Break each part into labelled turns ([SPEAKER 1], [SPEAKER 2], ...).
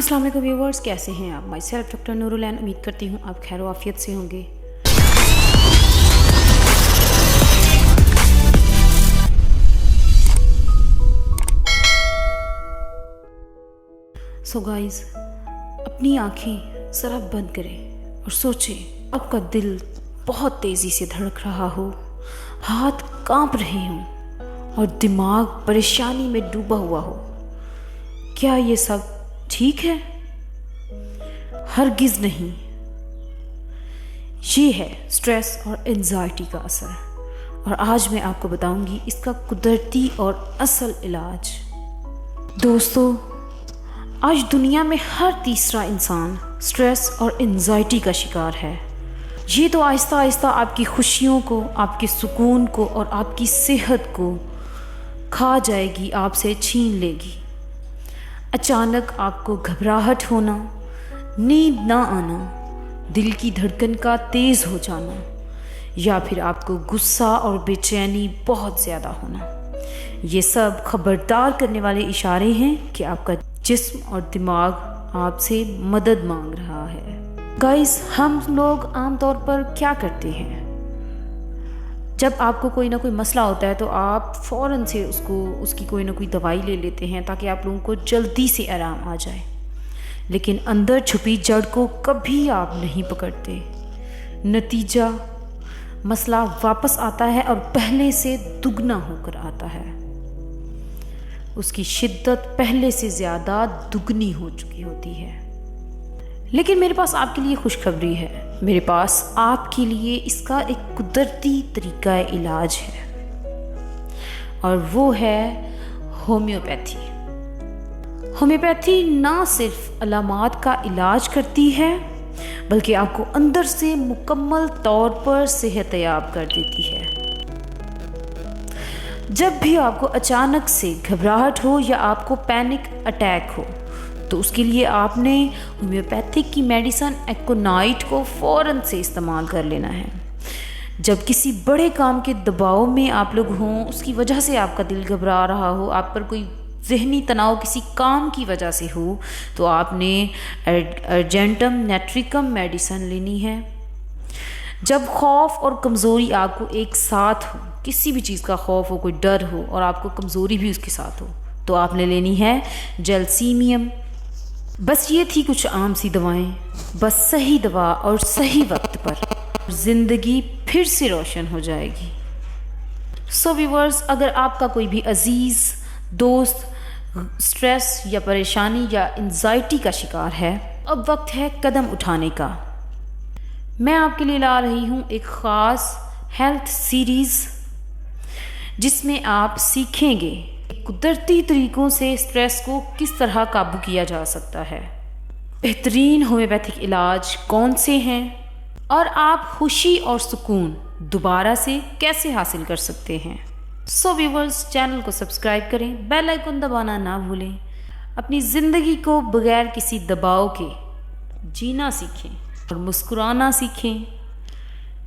[SPEAKER 1] अस्सलाम वालेकुम व्यूवर्स, कैसे हैं आप। माई सेल्फ डॉक्टर नूरुल ऐन। उम्मीद करती हूँ आप खैर आफियत से होंगे। सो गाइस, अपनी आंखें ज़रा बंद करें और सोचें आपका दिल बहुत तेज़ी से धड़क रहा हो, हाथ कांप रहे हों और दिमाग परेशानी में डूबा हुआ हो। क्या ये सब ठीक है? हरगिज़ नहीं। ये है स्ट्रेस और एंजाइटी का असर, और आज मैं आपको बताऊंगी इसका कुदरती और असल इलाज। दोस्तों, आज दुनिया में हर तीसरा इंसान स्ट्रेस और एंजाइटी का शिकार है। ये तो आहिस्ता आहिस्ता आपकी खुशियों को, आपके सुकून को और आपकी सेहत को खा जाएगी, आपसे छीन लेगी। अचानक आपको घबराहट होना, नींद ना आना, दिल की धड़कन का तेज़ हो जाना, या फिर आपको गुस्सा और बेचैनी बहुत ज़्यादा होना, ये सब खबरदार करने वाले इशारे हैं कि आपका जिस्म और दिमाग आपसे मदद मांग रहा है। गाइस, हम लोग आमतौर पर क्या करते हैं, जब आपको कोई ना कोई मसला होता है तो आप फ़ौरन से उसकी कोई ना कोई दवाई ले लेते हैं ताकि आप लोगों को जल्दी से आराम आ जाए। लेकिन अंदर छुपी जड़ को कभी आप नहीं पकड़ते। नतीजा, मसला वापस आता है और पहले से दुगना होकर आता है। उसकी शिद्दत पहले से ज़्यादा दुगनी हो चुकी होती है। लेकिन मेरे पास आपके लिए खुशखबरी है। मेरे पास आपके लिए इसका एक कुदरती तरीका इलाज है, और वो है होम्योपैथी। होम्योपैथी ना सिर्फ अलामात का इलाज करती है, बल्कि आपको अंदर से मुकम्मल तौर पर सेहतयाब कर देती है। जब भी आपको अचानक से घबराहट हो या आपको पैनिक अटैक हो, तो उसके लिए आपने होम्योपैथिक की मेडिसिन एकोनाइट को फ़ौरन से इस्तेमाल कर लेना है। जब किसी बड़े काम के दबाव में आप लोग हों, उसकी वजह से आपका दिल घबरा रहा हो, आप पर कोई जहनी तनाव किसी काम की वजह से हो, तो आपने अर्जेंटम नेट्रिकम मेडिसिन लेनी है। जब खौफ और कमज़ोरी आपको एक साथ हो, किसी भी चीज़ का खौफ हो, कोई डर हो और आपको कमज़ोरी भी उसके साथ हो, तो आपने लेनी है जेलसीमियम। बस ये थी कुछ आम सी दवाएं। बस सही दवा और सही वक्त पर ज़िंदगी फिर से रोशन हो जाएगी। सो व्यूअर्स, अगर आपका कोई भी अजीज़ दोस्त स्ट्रेस या परेशानी या एंजाइटी का शिकार है, अब वक्त है कदम उठाने का। मैं आपके लिए ला रही हूँ एक ख़ास हेल्थ सीरीज़, जिसमें आप सीखेंगे कुदरती तरीक़ों से स्ट्रेस को किस तरह काबू किया जा सकता है, बेहतरीन होम्योपैथिक इलाज कौन से हैं, और आप खुशी और सुकून दोबारा से कैसे हासिल कर सकते हैं। सो व्यूवर्स, चैनल को सब्सक्राइब करें, बेल आइकन दबाना ना भूलें। अपनी ज़िंदगी को बगैर किसी दबाव के जीना सीखें और मुस्कुराना सीखें,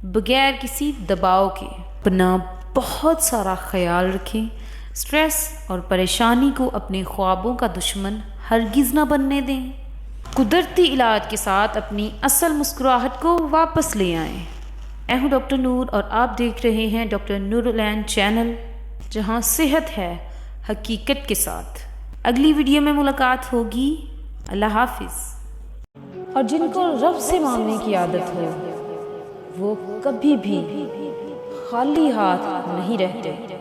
[SPEAKER 1] बगैर किसी दबाव के। अपना बहुत सारा ख्याल रखें। स्ट्रेस और परेशानी को अपने ख्वाबों का दुश्मन हरगिज़ ना बनने दें। कुदरती इलाज के साथ अपनी असल मुस्कुराहट को वापस ले आएं। मैं हूँ डॉक्टर नूर, और आप देख रहे हैं डॉक्टर नूरुल ऐन चैनल, जहाँ सेहत है हकीकत के साथ। अगली वीडियो में मुलाकात होगी। अल्लाह हाफिज़। और जिनको रब से मांगने की आदत हो, वो कभी भी खाली हाथ नहीं रहते।